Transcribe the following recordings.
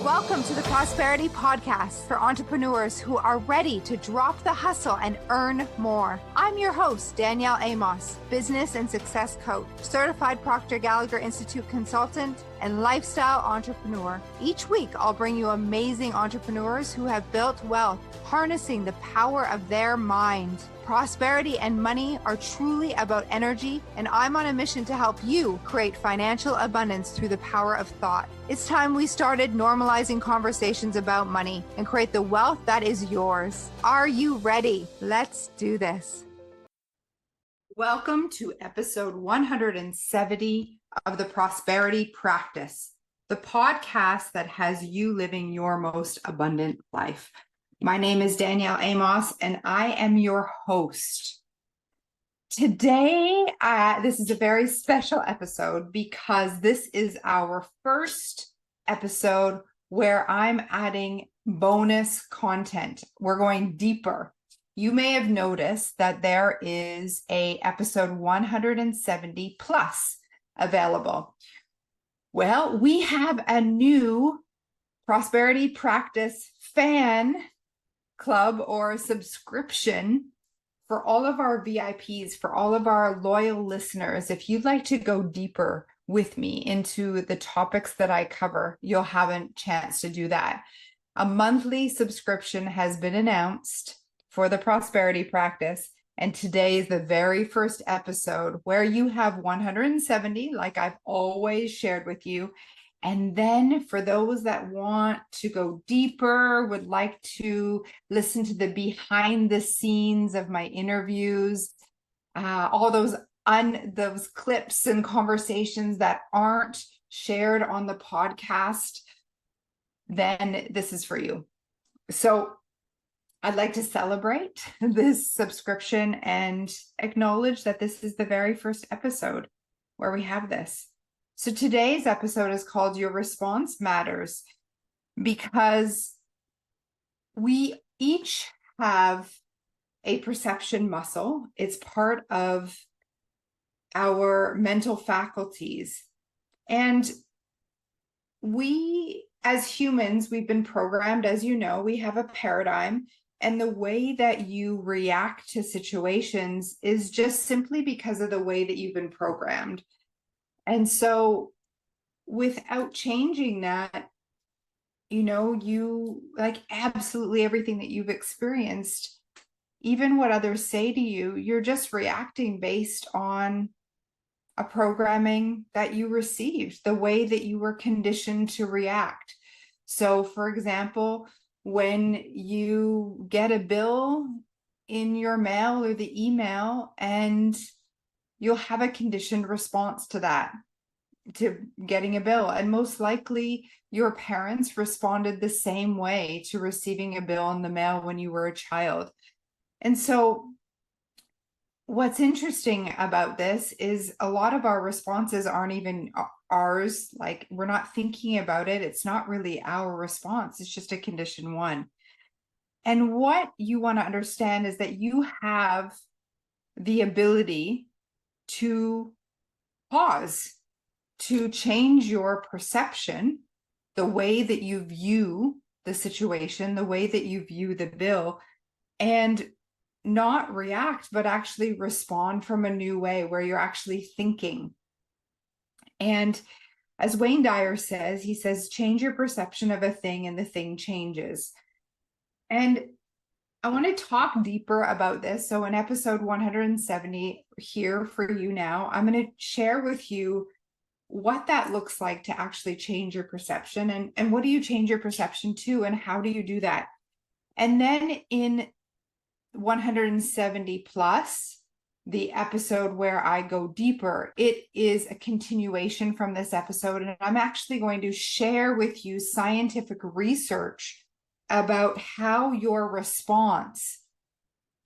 Welcome to the Prosperity Podcast for entrepreneurs who are ready to drop the hustle and earn more. I'm your host, Danielle Amos, business and success coach, certified Proctor Gallagher Institute consultant, and lifestyle entrepreneur. Each week, I'll bring you amazing entrepreneurs who have built wealth, harnessing the power of their mind. Prosperity and money are truly about energy, and I'm on a mission to help you create financial abundance through the power of thought. It's time we started normalizing conversations about money and create the wealth that is yours. Are you ready? Let's do this. Welcome to episode 170 of the Prosperity Practice, the podcast that has you living your most abundant life. My name is Danielle Amos, and I am your host. Today, this is a very special episode because this is our first episode where I'm adding bonus content. We're going deeper. You may have noticed that there is a episode 170 plus available. Well, we have a new Prosperity Practice fan club or subscription for all of our VIPs, for all of our loyal listeners. If you'd like to go deeper with me into the topics that I cover, you'll have a chance to do that. A monthly subscription has been announced for the Prosperity Practice, and today is the very first episode where you have 170, like I've always shared with you. And then for those that want to go deeper, would like to listen to the behind the scenes of my interviews, all those clips and conversations that aren't shared on the podcast, then this is for you. So I'd like to celebrate this subscription and acknowledge that this is the very first episode where we have this. So today's episode is called Your Response Matters, because we each have a perception muscle. It's part of our mental faculties. And we, as humans, we've been programmed, as you know, we have a paradigm. And the way that you react to situations is just simply because of the way that you've been programmed. And so without changing that, you like absolutely everything that you've experienced, even what others say to you, you're just reacting based on a programming that you received, the way that you were conditioned to react. So for example, when you get a bill in your mail or the email, and you'll have a conditioned response to that, to getting a bill. And most likely your parents responded the same way to receiving a bill in the mail when you were a child. And so what's interesting about this is a lot of our responses aren't even ours. Like, we're not thinking about it. It's not really our response. It's just a condition one. And what you want to understand is that you have the ability to pause, to change your perception, the way that you view the situation, the way that you view the bill, and not react, but actually respond from a new way where you're actually thinking. And as Wayne Dyer says, he says, change your perception of a thing and the thing changes. And I want to talk deeper about this. So in episode 170 here for you now, I'm going to share with you what that looks like to actually change your perception, and what do you change your perception to, and how do you do that? And then in 170 plus, the episode where I go deeper, it is a continuation from this episode, and I'm actually going to share with you scientific research about how your response,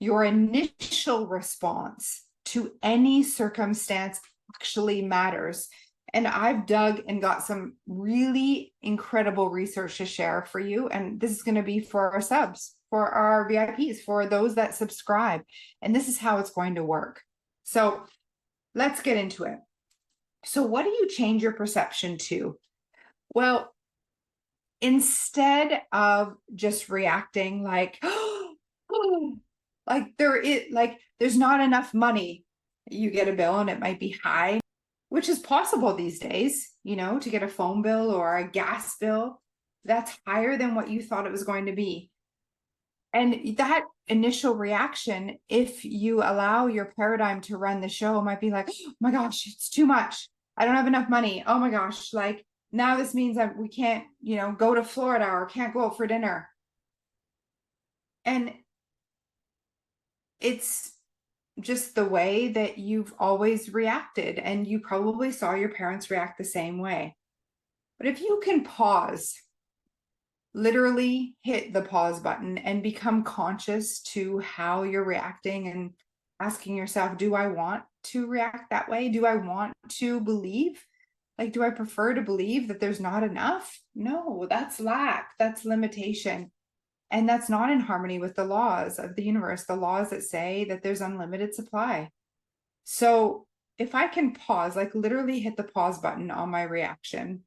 your initial response to any circumstance actually matters. And I've dug and got some really incredible research to share for you. And this is going to be for our subs, for our VIPs, for those that subscribe. And this is how it's going to work. So let's get into it. So what do you change your perception to? Well, instead of just reacting like, there's not enough money. You get a bill and it might be high, which is possible these days, to get a phone bill or a gas bill that's higher than what you thought it was going to be. And that initial reaction, if you allow your paradigm to run the show, might be like, oh my gosh, it's too much. I don't have enough money. Oh my gosh, like now this means that we can't, go to Florida or can't go out for dinner. And it's just the way that you've always reacted, and you probably saw your parents react the same way. But if you can pause, literally hit the pause button and become conscious to how you're reacting and asking yourself, do I want to react that way? Do I want to believe? Like, do I prefer to believe that there's not enough? No, that's lack, that's limitation. And that's not in harmony with the laws of the universe, the laws that say that there's unlimited supply. So if I can pause, like literally hit the pause button on my reaction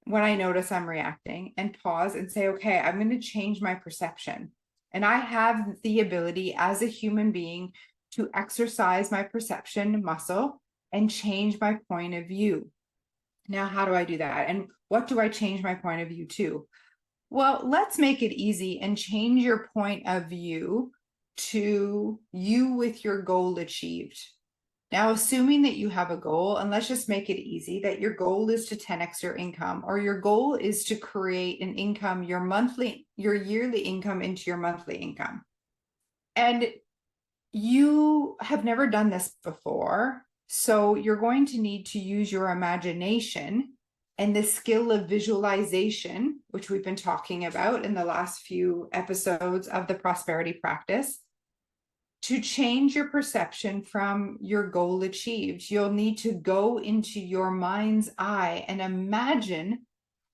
when I notice I'm reacting, and pause and say, okay, I'm going to change my perception. And I have the ability as a human being to exercise my perception muscle and change my point of view. Now, how do I do that? And what do I change my point of view to? Well, let's make it easy and change your point of view to you with your goal achieved. Now, assuming that you have a goal, and let's just make it easy, that your goal is to 10x your income, or your goal is to create an income, your yearly income into your monthly income. And you have never done this before, so you're going to need to use your imagination and the skill of visualization, which we've been talking about in the last few episodes of the prosperity practice, to change your perception from your goal achieved. You'll need to go into your mind's eye and imagine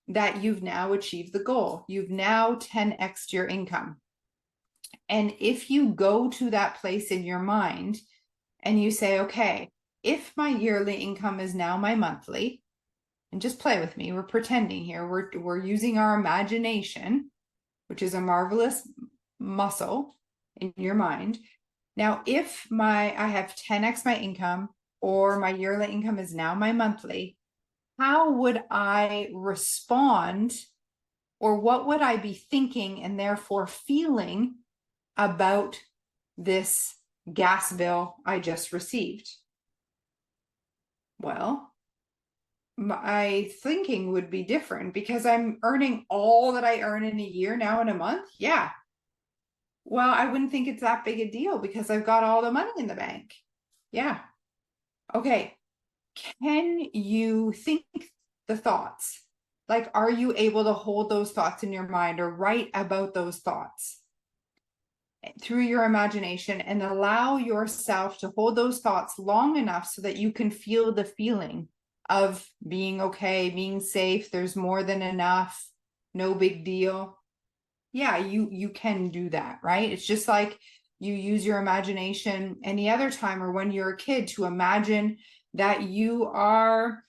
that you've now achieved the goal. You've now 10x'd your income. And if you go to that place in your mind and you say, okay, if my yearly income is now my monthly, and just play with me, we're pretending here, we're using our imagination, which is a marvelous muscle in your mind. Now, if I have 10x my income, or my yearly income is now my monthly, how would I respond, or what would I be thinking and therefore feeling about this gas bill I just received? Well, my thinking would be different, because I'm earning all that I earn in a year now in a month. Yeah. Well, I wouldn't think it's that big a deal because I've got all the money in the bank. Yeah. Okay. Can you think the thoughts? Like, are you able to hold those thoughts in your mind or write about those thoughts through your imagination, and allow yourself to hold those thoughts long enough so that you can feel the feeling of being okay, being safe, there's more than enough, no big deal? Yeah, you can do that, right? It's just like you use your imagination any other time, or when you're a kid, to imagine that you are,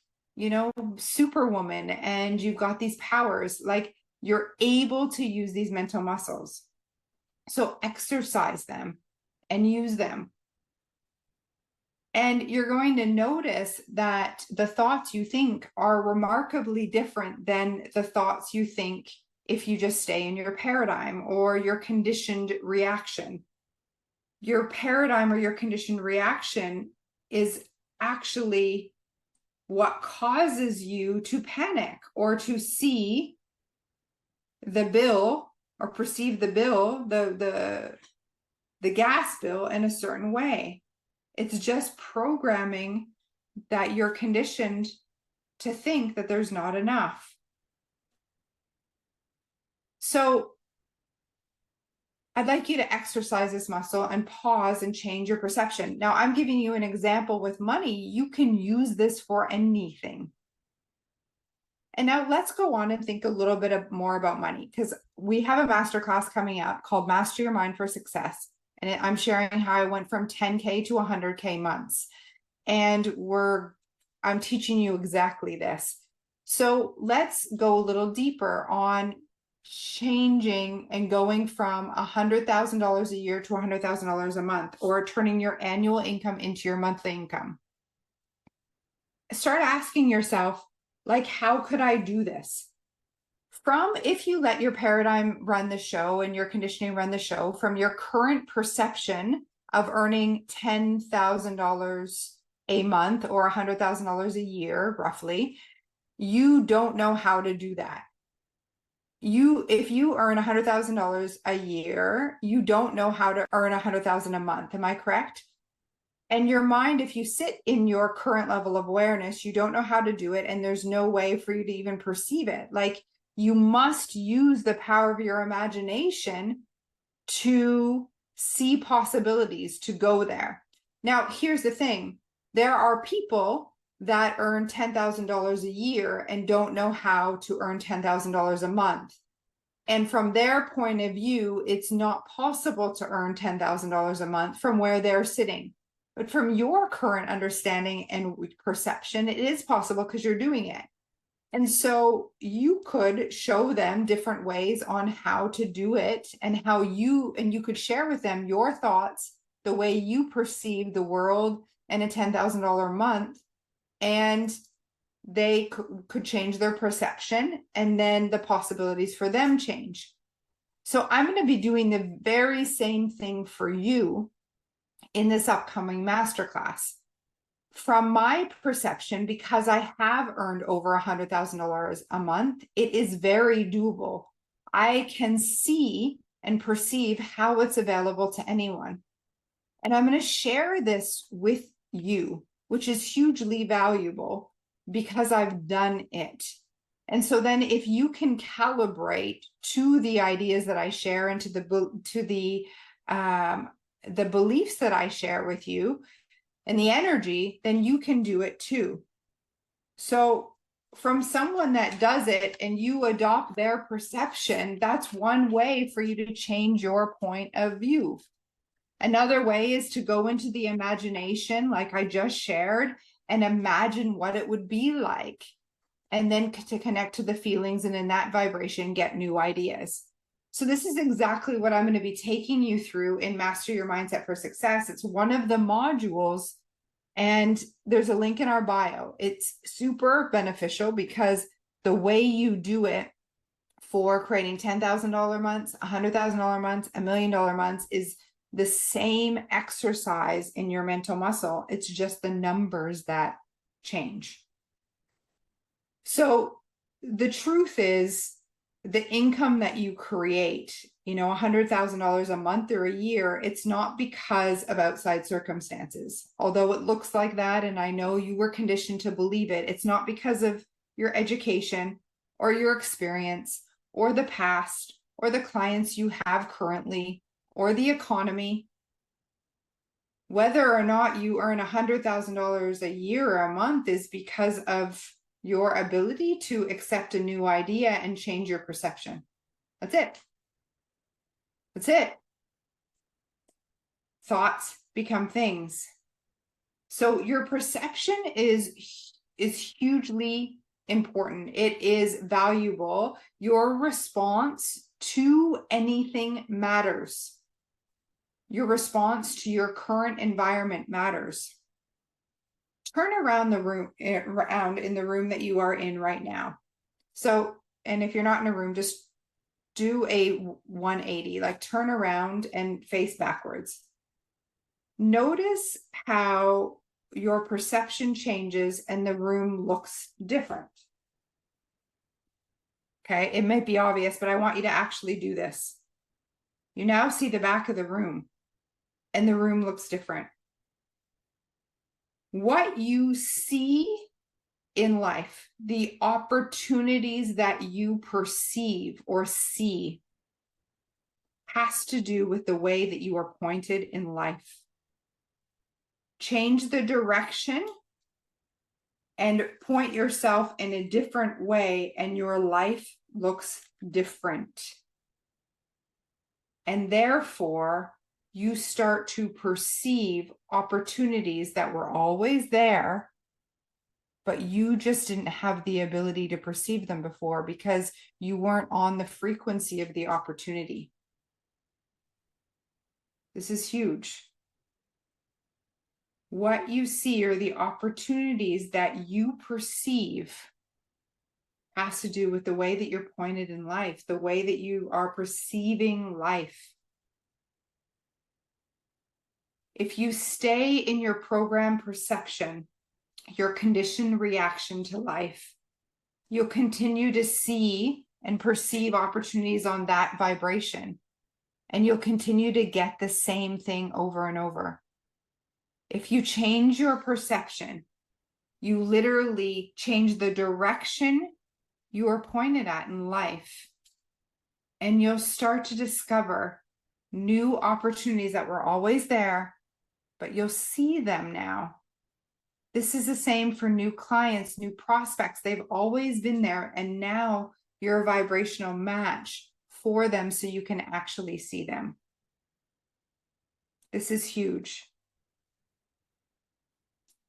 superwoman and you've got these powers. Like, you're able to use these mental muscles. So exercise them and use them. And you're going to notice that the thoughts you think are remarkably different than the thoughts you think if you just stay in your paradigm or your conditioned reaction. Your paradigm or your conditioned reaction is actually what causes you to panic or to see the bill or perceive the bill, the gas bill, in a certain way. It's just programming that you're conditioned to think that there's not enough. So I'd like you to exercise this muscle and pause and change your perception. Now, I'm giving you an example with money. You can use this for anything. And now let's go on and think a little bit more about money, because we have a masterclass coming up called Master Your Mind for Success. And I'm sharing how I went from 10K to 100K months. And I'm teaching you exactly this. So let's go a little deeper on changing and going from $100,000 a year to $100,000 a month, or turning your annual income into your monthly income. Start asking yourself, like, how could I do this? If you let your paradigm run the show and your conditioning run the show, from your current perception of earning $10,000 a month or $100,000 a year, roughly, you don't know how to do that. If you earn $100,000 a year, you don't know how to earn $100,000 a month. Am I correct? And your mind, if you sit in your current level of awareness, you don't know how to do it. And there's no way for you to even perceive it. Like, you must use the power of your imagination to see possibilities, to go there. Now, here's the thing. There are people that earn $10,000 a year and don't know how to earn $10,000 a month. And from their point of view, it's not possible to earn $10,000 a month from where they're sitting. But from your current understanding and perception, it is possible because you're doing it. And so you could show them different ways on how to do it, and you could share with them your thoughts, the way you perceive the world and a $10,000 a month, and they could change their perception, and then the possibilities for them change. So I'm going to be doing the very same thing for you in this upcoming masterclass. From my perception, because I have earned over $100,000 a month, it is very doable. I can see and perceive how it's available to anyone. And I'm going to share this with you, which is hugely valuable because I've done it. And so then if you can calibrate to the ideas that I share and to the beliefs that I share with you and the energy, then you can do it too. So from someone that does it and you adopt their perception, that's one way for you to change your point of view. Another way is to go into the imagination, like I just shared, and imagine what it would be like, and then to connect to the feelings, and in that vibration, get new ideas. So this is exactly what I'm going to be taking you through in Master Your Mindset for Success. It's one of the modules, and there's a link in our bio. It's super beneficial because the way you do it for creating $10,000 months, $100,000 months, $1 million months is the same exercise in your mental muscle. It's just the numbers that change. So the truth is, the income that you create, $100,000 a month or a year, it's not because of outside circumstances. Although it looks like that, and I know you were conditioned to believe it, it's not because of your education or your experience or the past or the clients you have currently or the economy. Whether or not you earn $100,000 a year or a month is because of your ability to accept a new idea and change your perception. That's it. That's it. Thoughts become things. So your perception is hugely important. It is valuable. Your response to anything matters. Your response to your current environment matters. Turn around in the room that you are in right now. So, and if you're not in a room, just do a 180, like turn around and face backwards. Notice how your perception changes and the room looks different. Okay, it might be obvious, but I want you to actually do this. You now see the back of the room, and the room looks different. What you see in life, the opportunities that you perceive or see, has to do with the way that you are pointed in life. Change the direction and point yourself in a different way, and your life looks different. And therefore, you start to perceive opportunities that were always there, but you just didn't have the ability to perceive them before because you weren't on the frequency of the opportunity. This is huge. What you see or the opportunities that you perceive has to do with the way that you're pointed in life, the way that you are perceiving life. If you stay in your program perception, your conditioned reaction to life, you'll continue to see and perceive opportunities on that vibration, and you'll continue to get the same thing over and over. If you change your perception, you literally change the direction you are pointed at in life, and you'll start to discover new opportunities that were always there, but you'll see them now. This is the same for new clients, new prospects. They've always been there, and now you're a vibrational match for them so you can actually see them. This is huge.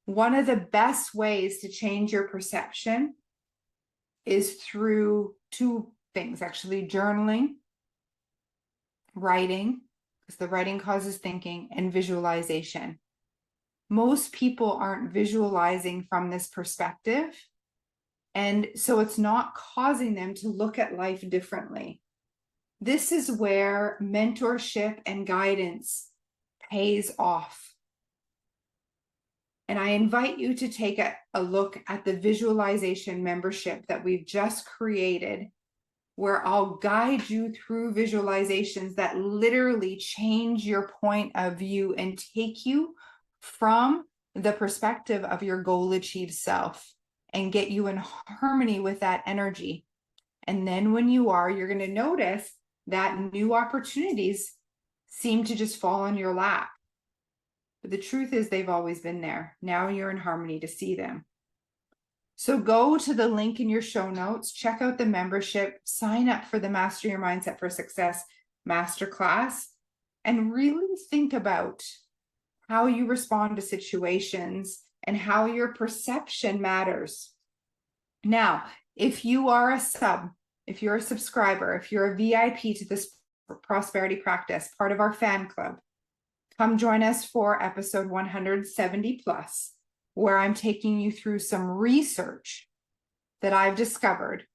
One of the best ways to change your perception is through two things, actually: journaling, writing, because the writing causes thinking, and visualization. Most people aren't visualizing from this perspective, and so it's not causing them to look at life differently. This is where mentorship and guidance pays off. And I invite you to take a look at the visualization membership that we've just created, where I'll guide you through visualizations that literally change your point of view and take you from the perspective of your goal achieved self and get you in harmony with that energy. And then when you are, you're going to notice that new opportunities seem to just fall on your lap. But the truth is, they've always been there. Now you're in harmony to see them. So go to the link in your show notes, check out the membership, sign up for the Master Your Mindset for Success Masterclass, and really think about how you respond to situations and how your perception matters. Now, if you are a sub, if you're a subscriber, if you're a VIP to this prosperity practice, part of our fan club, come join us for episode 170 plus, where I'm taking you through some research that I've discovered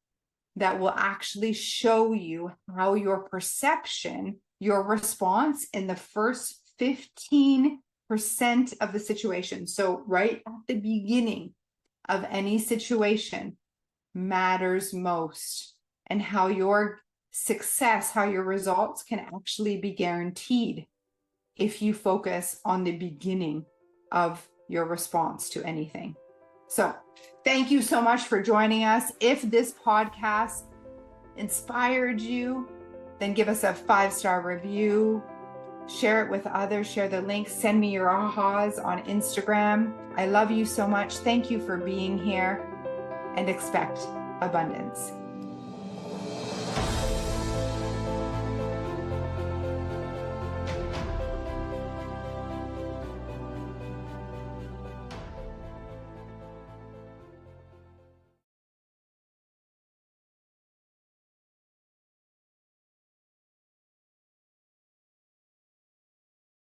that will actually show you how your perception, your response in the first 15% of the situation, so right at the beginning of any situation, matters most, and how your success, how your results can actually be guaranteed if you focus on the beginning of your response to anything. So thank you so much for joining us. If this podcast inspired you, then give us a 5-star review, share it with others, share the link, send me your ahas on Instagram. I love you so much. Thank you for being here, and expect abundance.